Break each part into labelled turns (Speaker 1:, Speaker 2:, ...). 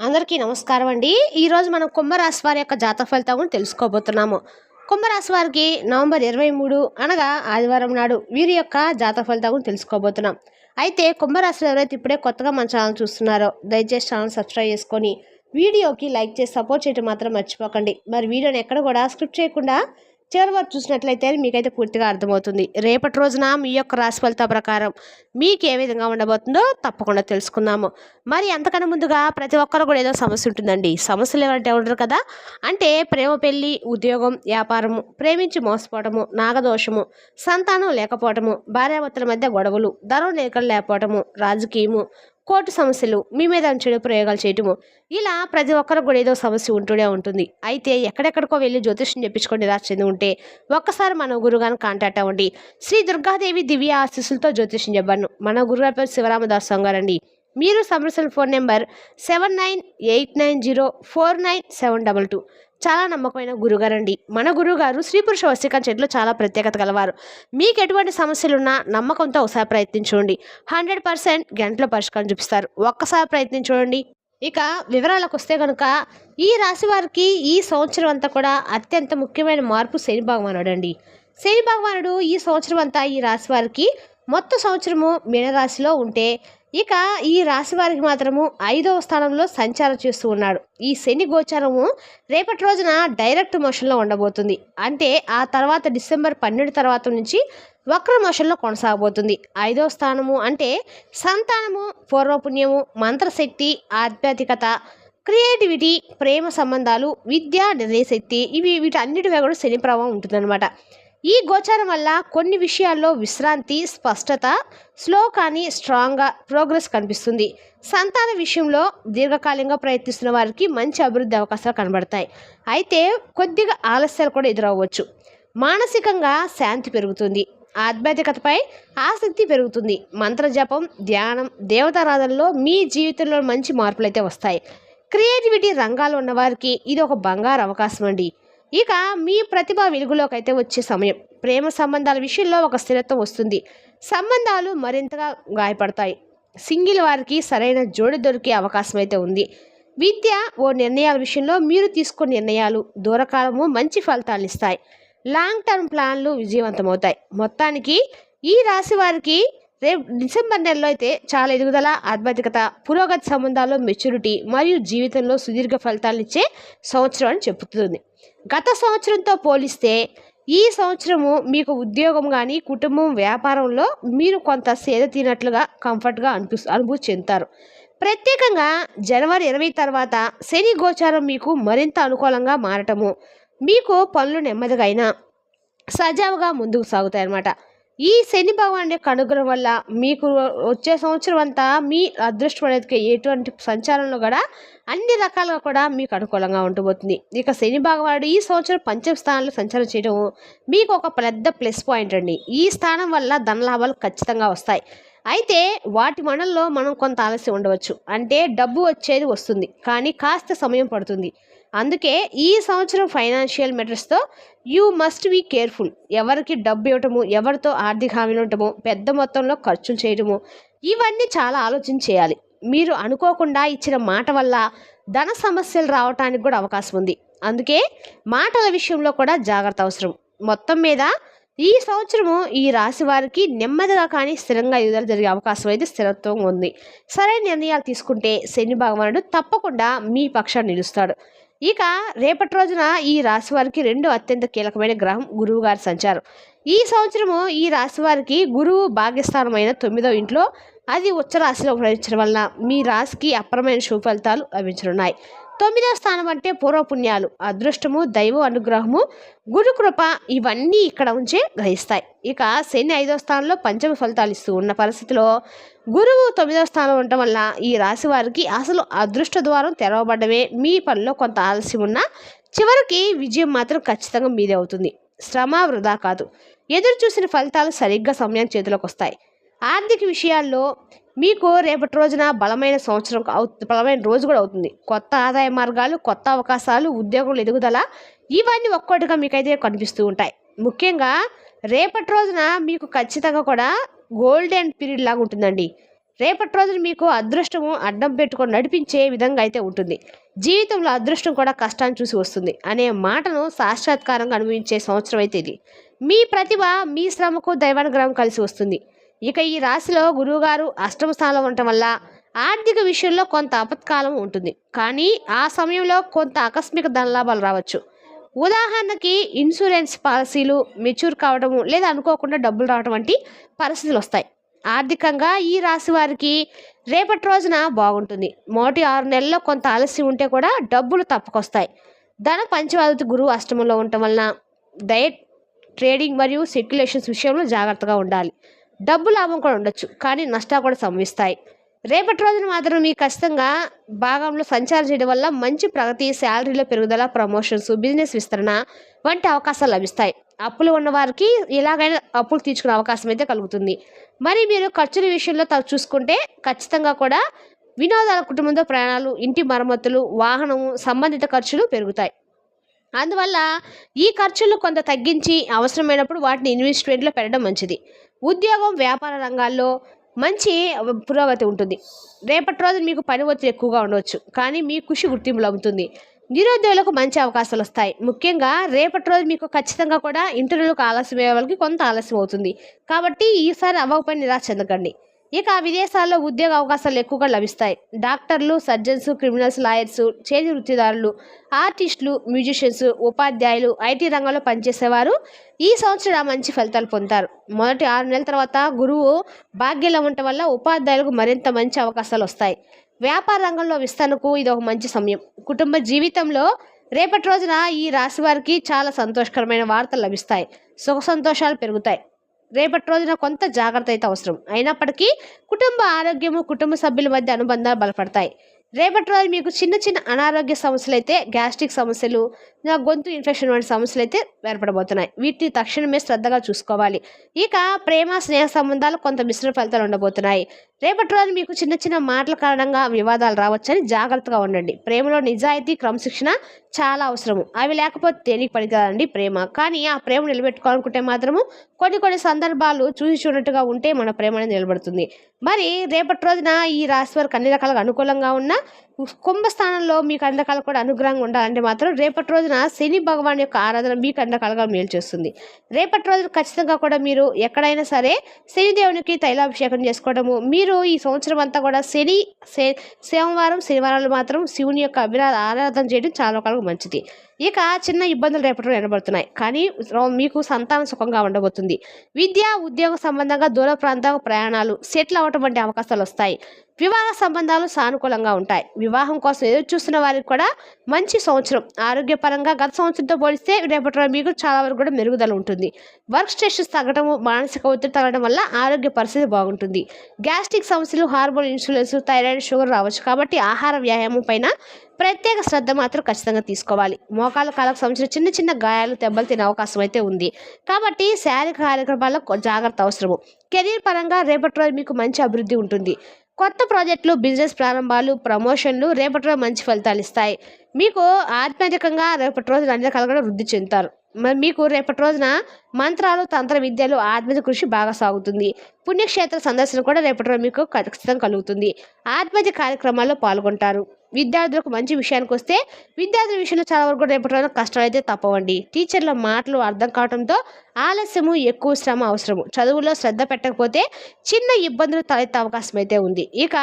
Speaker 1: అందరికీ నమస్కారం అండి. ఈరోజు మనం కుంభరాశి వారి యొక్క జాతక ఫలితం గురించి తెలుసుకోబోతున్నాము. కుంభరాశి వారికి నవంబర్ 23 అనగా ఆదివారం నాడు వీరి యొక్క జాతక ఫలితం గురించి తెలుసుకోబోతున్నాం. అయితే కుంభరాశిలో ఎవరైతే ఇప్పుడే కొత్తగా మన ఛానల్ చూస్తున్నారో దయచేసి ఛానల్ సబ్స్క్రైబ్ చేసుకొని వీడియోకి లైక్ చేసి సపోర్ట్ చేయడం మాత్రం మర్చిపోకండి. మరి వీడియోని ఎక్కడ కూడా స్క్రిప్ట్ చేయకుండా చివరి వరకు చూసినట్లయితే మీకైతే పూర్తిగా అర్థమవుతుంది. రేపటి రోజున మీ యొక్క రాశి ఫలితాల ప్రకారం మీకు ఏ విధంగా ఉండబోతుందో తప్పకుండా తెలుసుకుందాము. మరి అంతకన్నా ముందుగా ప్రతి ఒక్కరు కూడా ఏదో సమస్య ఉంటుందండి. సమస్యలు ఎవరంటే ఉండరు కదా, అంటే ప్రేమ, పెళ్లి, ఉద్యోగం, వ్యాపారము, ప్రేమించి మోసపోవటము, నాగదోషము, సంతానం లేకపోవటము, భార్యాభర్తల మధ్య గొడవలు, ధనం లేకపోవటము, రాజకీయము, కోర్టు సమస్యలు, మీ మీద చెడు ప్రయోగాలు చేయటము, ఇలా ప్రతి ఒక్కరు కూడా ఏదో సమస్య ఉంటూనే ఉంటుంది. అయితే ఎక్కడెక్కడికో వెళ్ళి జ్యోతిష్యం చెప్పించుకొని నిరాశ చెంది ఉంటే ఒక్కసారి మన గురుగారిని కాంటాక్ట్ అవ్వండి. శ్రీ దుర్గాదేవి దివ్య ఆశీస్సులతో జ్యోతిష్యం చెప్పాను. మన గురుగారి పేరు శివరామదాస్ గారండి. మీరు సంప్రదించిన ఫోన్ నెంబర్ 7989049722. చాలా నమ్మకమైన గురుగారండి. మన గురుగారు స్త్రీ పురుష వశీకరణ చెట్లు చాలా ప్రత్యేకత గలవారు. మీకు ఎటువంటి సమస్యలున్నా నమ్మకంతో ఒకసారి ప్రయత్నించండి. 100% గంటలో పరిష్కారం చూపిస్తారు. ఒక్కసారి ప్రయత్నించండి. ఇక వివరాలకు వస్తే కనుక ఈ రాశి వారికి ఈ సంవత్సరం అంతా కూడా అత్యంత ముఖ్యమైన మార్పు శని భగవానుడు అండి. శని భగవానుడు ఈ సంవత్సరం అంతా ఈ రాశి వారికి మొత్తం సంవత్సరము మీనరాశిలో ఉంటే ఇక ఈ రాశి వారికి మాత్రము 5వ స్థానంలో సంచారం చేస్తూ ఉన్నాడు. ఈ శని గోచారము రేపటి రోజున డైరెక్ట్ మోషన్లో ఉండబోతుంది. అంటే ఆ తర్వాత డిసెంబర్ 12 తర్వాత నుంచి వక్ర మోషన్లో కొనసాగబోతుంది. 5వ స్థానము అంటే సంతానము, పూర్వపుణ్యము, మంత్రశక్తి, ఆధ్యాత్మికత, క్రియేటివిటీ, ప్రేమ సంబంధాలు, విద్య, నిర్ణయశక్తి, వీటన్నిటిపై కూడా శని ప్రభావం ఉంటుందన్నమాట. ఈ గోచారం వల్ల కొన్ని విషయాల్లో విశ్రాంతి, స్పష్టత, స్లో కానీ స్ట్రాంగ్గా ప్రోగ్రెస్ కనిపిస్తుంది. సంతాన విషయంలో దీర్ఘకాలంగా ప్రయత్నిస్తున్న వారికి మంచి అభివృద్ధి అవకాశాలు కనబడతాయి. అయితే కొద్దిగా ఆలస్యాలు కూడా ఎదురవ్వచ్చు. మానసికంగా శాంతి పెరుగుతుంది. ఆధ్యాత్మికతపై ఆసక్తి పెరుగుతుంది. మంత్రజపం, ధ్యానం, దేవతారాధనలో మీ జీవితంలో మంచి మార్పులు అయితే వస్తాయి. క్రియేటివిటీ రంగాల్లో ఉన్నవారికి ఇది ఒక బంగారు అవకాశం అండి. ఇక మీ ప్రతిభ వెలుగులోకి అయితే వచ్చే సమయం. ప్రేమ సంబంధాల విషయంలో ఒక స్థిరత్వం వస్తుంది. సంబంధాలు మరింతగా గాయపడతాయి. సింగిల్ వారికి సరైన జోడి దొరికే అవకాశం అయితే ఉంది. విద్య నిర్ణయాల విషయంలో మీరు తీసుకునే నిర్ణయాలు దూరకాలము మంచి ఫలితాలు ఇస్తాయి. లాంగ్ టర్మ్ ప్లాన్లు విజయవంతమవుతాయి. మొత్తానికి ఈ రాశి వారికి రేపు డిసెంబర్ నెలలో అయితే చాలా ఎదుగుదల, ఆధ్యాత్మికత, పురోగతి, సంబంధాల్లో మెచ్యూరిటీ మరియు జీవితంలో సుదీర్ఘ ఫలితాలు ఇచ్చే సంవత్సరం అని చెబుతుంది. గత సంవత్సరంతో పోలిస్తే ఈ సంవత్సరము మీకు ఉద్యోగం కానీ, కుటుంబం, వ్యాపారంలో మీరు కొంత సేద తీరినట్లుగా కంఫర్ట్గా అనుభూతి చెందుతారు. ప్రత్యేకంగా జనవరి 20 తర్వాత శని గోచారం మీకు మరింత అనుకూలంగా మారటము, మీకు పనులు నెమ్మదిగా అయినా సజావుగా ముందుకు సాగుతాయి అన్నమాట. ఈ శని భగవాన్ యొక్క అనుగ్రహం వల్ల మీకు వచ్చే సంవత్సరం అంతా మీ అదృష్టం అనేది ఎటువంటి సంచారంలో కూడా అన్ని రకాలుగా కూడా మీకు అనుకూలంగా ఉండబోతుంది. ఇక శని భగవానుడు ఈ సంవత్సరం పంచమ స్థానంలో సంచారం చేయడం మీకు ఒక పెద్ద ప్లస్ పాయింట్ అండి. ఈ స్థానం వల్ల ధనలాభాలు ఖచ్చితంగా వస్తాయి. అయితే వాటి మనల్లో మనం కొంత ఆలస్యం ఉండవచ్చు. అంటే డబ్బు వచ్చేది వస్తుంది, కానీ కాస్త సమయం పడుతుంది. అందుకే ఈ సంవత్సరం ఫైనాన్షియల్ మెటర్స్తో యూ మస్ట్ బీ కేర్ఫుల్. ఎవరికి డబ్బు ఇవ్వటము, ఎవరితో ఆర్థిక హామీలు ఉండటము, పెద్ద మొత్తంలో ఖర్చులు చేయటము, ఇవన్నీ చాలా ఆలోచన చేయాలి. మీరు అనుకోకుండా ఇచ్చిన మాట వల్ల ధన సమస్యలు రావటానికి కూడా అవకాశం ఉంది. అందుకే మాటల విషయంలో కూడా జాగ్రత్త అవసరం. మొత్తం మీద ఈ సంవత్సరము ఈ రాశి వారికి నెమ్మదిగా కానీ స్థిరంగా ఎదుగుదల జరిగే అవకాశం అయితే స్థిరత్వం ఉంది. సరైన నిర్ణయాలు తీసుకుంటే శని భగవానుడు తప్పకుండా మీ పక్షాన్ని నిలుస్తాడు. ఇక రేపటి రోజున ఈ రాశి వారికి 2 అత్యంత కీలకమైన గ్రహం గురువు గారి సంచారం. ఈ సంవత్సరము ఈ రాశి వారికి గురువు భాగ్యస్థానమైన 9వ ఇంట్లో అది ఉచ్చ రాశిలో ప్రవేశించడం వలన మీ రాశికి అపరమైన శుభ ఫలితాలు లభించనున్నాయి. 9వ స్థానం అంటే పూర్వపుణ్యాలు, అదృష్టము, దైవ అనుగ్రహము, గురు కృప, ఇవన్నీ ఇక్కడ ఉంచే గ్రహిస్తాయి. ఇక శని 5వ స్థానంలో పంచమ ఫలితాలు ఇస్తూ ఉన్న పరిస్థితిలో గురువు 9వ స్థానం ఉండటం వల్ల ఈ రాశి వారికి అసలు అదృష్ట ద్వారం తెరవబడమే. మీ పనిలో కొంత ఆలస్యం ఉన్నా చివరికి విజయం మాత్రం ఖచ్చితంగా మీదే అవుతుంది. శ్రమ వృధా కాదు. ఎదురు చూసిన ఫలితాలు సరిగ్గా సమయానికి చేతిలోకి వస్తాయి. ఆర్థిక విషయాల్లో మీకు రేపటి రోజున బలమైన రోజు కూడా అవుతుంది. కొత్త ఆదాయ మార్గాలు, కొత్త అవకాశాలు, ఉద్యోగంలో ఎదుగుదల, ఇవన్నీ ఒక్కొక్కటిగా మీకైతే కనిపిస్తూ ఉంటాయి. ముఖ్యంగా రేపటి రోజున మీకు ఖచ్చితంగా కూడా గోల్డెన్ పీరియడ్ లాగా ఉంటుందండి. రేపటి రోజున మీకు అదృష్టము అడ్డం పెట్టుకొని నడిపించే విధంగా అయితే ఉంటుంది. జీవితంలో అదృష్టం కూడా కష్టాన్ని చూసి వస్తుంది అనే మాటను సాక్షాత్కారంగా అనుభవించే సంవత్సరం అయితే ఇది. మీ ప్రతిభ, మీ శ్రమకు దైవానుగ్రహం కలిసి వస్తుంది. ఇక ఈ రాశిలో గురువుగారు అష్టమ స్థానంలో ఉండటం వల్ల ఆర్థిక విషయంలో కొంత ఆపత్కాలం ఉంటుంది. కానీ ఆ సమయంలో కొంత ఆకస్మిక ధనలాభాలు రావచ్చు. ఉదాహరణకి ఇన్సూరెన్స్ పాలసీలు మెచ్యూర్ కావడము లేదా అనుకోకుండా డబ్బులు రావడం వంటి పరిస్థితులు వస్తాయి. ఆర్థికంగా ఈ రాశి వారికి రేపటి రోజున బాగుంటుంది. మొదటి 6 నెలల్లో కొంత ఆలస్యం ఉంటే కూడా డబ్బులు తప్పకొస్తాయి. ధన పంచమాధిపతి గురువు అష్టమంలో ఉండటం వలన డైట్, ట్రేడింగ్ మరియు స్పెక్యులేషన్స్ విషయంలో జాగ్రత్తగా ఉండాలి. డబ్బు లాభం కూడా ఉండొచ్చు, కానీ నష్టాలు కూడా సంభవిస్తాయి. రేపటి రోజున మాత్రం మీకు ఖచ్చితంగా భాగంలో సంచారం చేయడం వల్ల మంచి ప్రగతి, శాలరీలో పెరుగుదల, ప్రమోషన్స్, బిజినెస్ విస్తరణ వంటి అవకాశాలు లభిస్తాయి. అప్పులు ఉన్న వారికి ఎలాగైనా అప్పులు తీర్చుకునే అవకాశం అయితే కలుగుతుంది. మరి మీరు ఖర్చుల విషయంలో చూసుకుంటే ఖచ్చితంగా కూడా వినోదాల, కుటుంబంతో ప్రయాణాలు, ఇంటి మరమ్మతులు, వాహనము సంబంధిత ఖర్చులు పెరుగుతాయి. అందువల్ల ఈ ఖర్చులు కొంత తగ్గించి అవసరమైనప్పుడు వాటిని ఇన్వెస్ట్మెంట్లో పెట్టడం మంచిది. ఉద్యోగం, వ్యాపార రంగాల్లో మంచి పురోగతి ఉంటుంది. రేపటి రోజు మీకు పని ఒత్తిడి ఎక్కువగా ఉండవచ్చు, కానీ మీ కృషి గుర్తింపు లభిస్తుంది. నిరుద్యోగులకు మంచి అవకాశాలు వస్తాయి. ముఖ్యంగా రేపటి రోజు మీకు ఖచ్చితంగా కూడా ఇంటర్వ్యూలకు ఆలస్యం అయ్యే వాళ్ళకి కొంత ఆలస్యం అవుతుంది. కాబట్టి ఈసారి అవ్వకపోయిన నిరాశ చెందకండి. ఇక విదేశాల్లో ఉద్యోగ అవకాశాలు ఎక్కువగా లభిస్తాయి. డాక్టర్లు, సర్జన్స్, క్రిమినల్స్, లాయర్స్, చేతి వృత్తిదారులు, ఆర్టిస్టులు, మ్యూజిషియన్స్, ఉపాధ్యాయులు, ఐటీ రంగంలో పనిచేసేవారు ఈ సంవత్సరం మంచి ఫలితాలు పొందుతారు. మొదటి 6 నెలల తర్వాత గురువు భాగ్యంలో ఉండటం వల్ల ఉపాధ్యాయులకు మరింత మంచి అవకాశాలు వస్తాయి. వ్యాపార రంగంలో విస్తరణకు ఇది ఒక మంచి సమయం. కుటుంబ జీవితంలో రేపటి రోజున ఈ రాశి వారికి చాలా సంతోషకరమైన వార్తలు లభిస్తాయి. సుఖ సంతోషాలు పెరుగుతాయి. రేపటి రోజున కొంత జాగ్రత్త అయితే అవసరం. అయినప్పటికీ కుటుంబ ఆరోగ్యము, కుటుంబ సభ్యుల మధ్య అనుబంధాలు బలపడతాయి. రేపటి రోజు మీకు చిన్న చిన్న అనారోగ్య సమస్యలు అయితే, గ్యాస్ట్రిక్ సమస్యలు, గొంతు ఇన్ఫెక్షన్ వంటి సమస్యలు అయితే ఏర్పడబోతున్నాయి. వీటిని తక్షణమే శ్రద్ధగా చూసుకోవాలి. ఇక ప్రేమ, స్నేహ సంబంధాలు కొంత మిశ్రమ ఫలితాలు ఉండబోతున్నాయి. రేపటి రోజు మీకు చిన్న చిన్న మాటల కారణంగా వివాదాలు రావచ్చని జాగ్రత్తగా ఉండండి. ప్రేమలో నిజాయితీ, క్రమశిక్షణ చాలా అవసరము. అవి లేకపోతే దేనికి పనికిరాదండి ప్రేమ. కానీ ఆ ప్రేమ నిలబెట్టుకోవాలనుకుంటే మాత్రము కొన్ని సందర్భాలు చూసి చూడట్టుగా ఉంటే మన ప్రేమ అనేది నిలబడుతుంది. మరి రేపటి రోజున ఈ రాశి వారికి అన్ని రకాలుగా అనుకూలంగా ఉన్న కుంభస్థానంలో మీకు అన్ని రకాలు కూడా అనుగ్రహంగా ఉండాలంటే మాత్రం రేపటి రోజున శని భగవాన్ యొక్క ఆరాధన మీకు అన్ని రకాలుగా మేలు చేస్తుంది. రేపటి రోజున ఖచ్చితంగా కూడా మీరు ఎక్కడైనా సరే శనిదేవునికి తైలాభిషేకం చేసుకోవడము, మీరు ఈ సంవత్సరం అంతా కూడా సోమవారం, శనివారాలు మాత్రం శివుని యొక్క ఆరాధన చేయడం చాలా రకాలుగా మంచిది. ఇక చిన్న ఇబ్బందులు రేపటి రోజు ఏర్పడుతున్నాయి, కానీ మీకు సంతానం సుఖంగా ఉండబోతుంది. విద్య, ఉద్యోగ సంబంధంగా దూర ప్రాంతాలకు ప్రయాణాలు, సెటిల్ అవ్వటం వంటి అవకాశాలు వస్తాయి. వివాహ సంబంధాలు సానుకూలంగా ఉంటాయి. వివాహం కోసం ఎదురు చూస్తున్న వారికి కూడా మంచి సంవత్సరం. ఆరోగ్యపరంగా గత సంవత్సరంతో పోలిస్తే రేపటి రోజు మీకు చాలా వరకు కూడా మెరుగుదల ఉంటుంది. వర్క్ స్ట్రెస్ తగ్గడము, మానసిక ఒత్తిడి తగ్గడం వల్ల ఆరోగ్య పరిస్థితి బాగుంటుంది. గ్యాస్ట్రిక్ సమస్యలు, హార్మోన్ ఇన్సులిన్స్, థైరాయిడ్, షుగర్ రావచ్చు. కాబట్టి ఆహార, వ్యాయామం పైన ప్రత్యేక శ్రద్ధ మాత్రం ఖచ్చితంగా తీసుకోవాలి. మోకాళ్ళ కాళ్ళకు సంబంధించిన చిన్న గాయాలు, దెబ్బలు తినే అవకాశం అయితే ఉంది. కాబట్టి శారీరక కార్యక్రమాల్లో జాగ్రత్త అవసరము. కెరీర్ పరంగా రేపటి రోజు మీకు మంచి అభివృద్ధి ఉంటుంది. కొత్త ప్రాజెక్టులు, బిజినెస్ ప్రారంభాలు, ప్రమోషన్లు రేపటి రోజు మంచి ఫలితాలు ఇస్తాయి. మీకు ఆధ్యాత్మికంగా రేపటి రోజున అన్ని రకాలుగా వృద్ధి చెందుతారు. మరి మీకు రేపటి రోజున మంత్రాలు, తంత్ర విద్యలు, ఆధ్యాత్మిక కృషి బాగా సాగుతుంది. పుణ్యక్షేత్ర సందర్శన కూడా రేపటి రోజు మీకు ఖచ్చితంగా కలుగుతుంది. ఆధ్యాత్మిక కార్యక్రమాల్లో పాల్గొంటారు. విద్యార్థులకు మంచి విషయానికి వస్తే విద్యార్థుల విషయంలో చాలా వరకు రేపటి రోజున కష్టాలు అయితే తప్పవండి. టీచర్ల మాటలు అర్థం కావడంతో ఆలస్యము, ఎక్కువ శ్రమ అవసరము. చదువులో శ్రద్ధ పెట్టకపోతే చిన్న ఇబ్బందులు తలెత్తే అవకాశం అయితే ఉంది. ఇక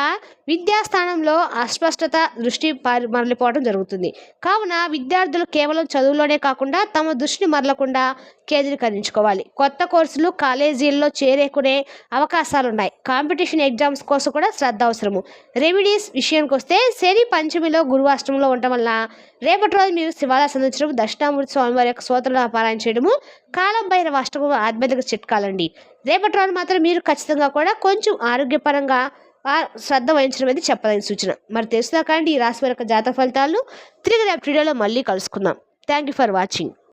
Speaker 1: విద్యాస్థానంలో అస్పష్టత, దృష్టి మరలిపోవడం జరుగుతుంది. కావున విద్యార్థులు కేవలం చదువులోనే కాకుండా తమ దృష్టిని మరలకుండా కేంద్రీకరించుకోవాలి. కొత్త కోర్సులు, కాలేజీల్లో చేరుకునే అవకాశాలు ఉన్నాయి. కాంపిటీషన్ ఎగ్జామ్స్ కోసం కూడా శ్రద్ధ అవసరము. రెమెడీస్ విషయానికి వస్తే శని పంచమిలో, గురువు అష్టమంలో ఉండటం వల్ల రేపటి రోజు మీరు శివాలయ సందర్శించడం, దక్షిణామూర్తి స్వామివారి యొక్క స్తోత్రాలు పారాయణ చేయడము, కాలం భైరవ అష్టకం ఆధ్యాత్మిక చిట్కాలండి. రేపటి రోజు మాత్రం మీరు ఖచ్చితంగా కూడా కొంచెం ఆరోగ్యపరంగా శ్రద్ధ వహించడం అనేది చెప్పదగిన సూచన. మరి తెలుసుదా కానీ ఈ రాశి వారి యొక్క జాతక ఫలితాలను తిరిగి రేపు వీడియోలో మళ్ళీ కలుసుకుందాం. Thank you for watching.